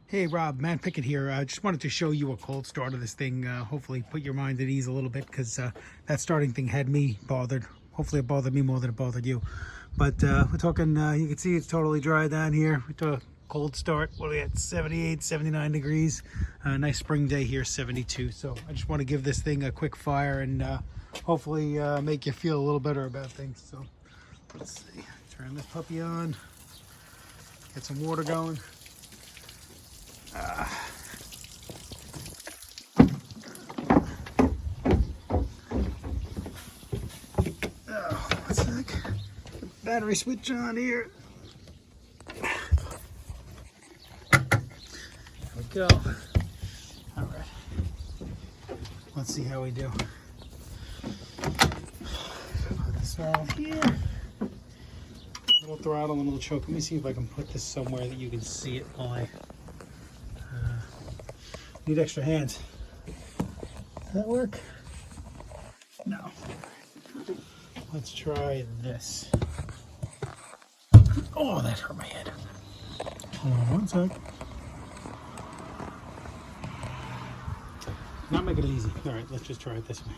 Hey Rob, Matt Pickett here. I just wanted to show you a cold start of this thing. Hopefully put your mind at ease a little bit, because that starting thing had me bothered. Hopefully it bothered me more than it bothered you. But we're talking, you can see it's totally dry down here. We took a cold start. What are we at? 78, 79 degrees. Nice spring day here, 72. So I just want to give this thing a quick fire and hopefully make you feel a little better about things. So let's see. Turn this puppy on. Get some water going. One sec. Battery switch on here. There we go. All right. Let's see how we do. Put this off here. Little throttle and a little choke. Let me see if I can put this somewhere that you can see it while I need extra hands. Does that work? No. Let's try this. Oh, that hurt my head. Hold on one sec. Not make it easy. All right, let's just try it this way.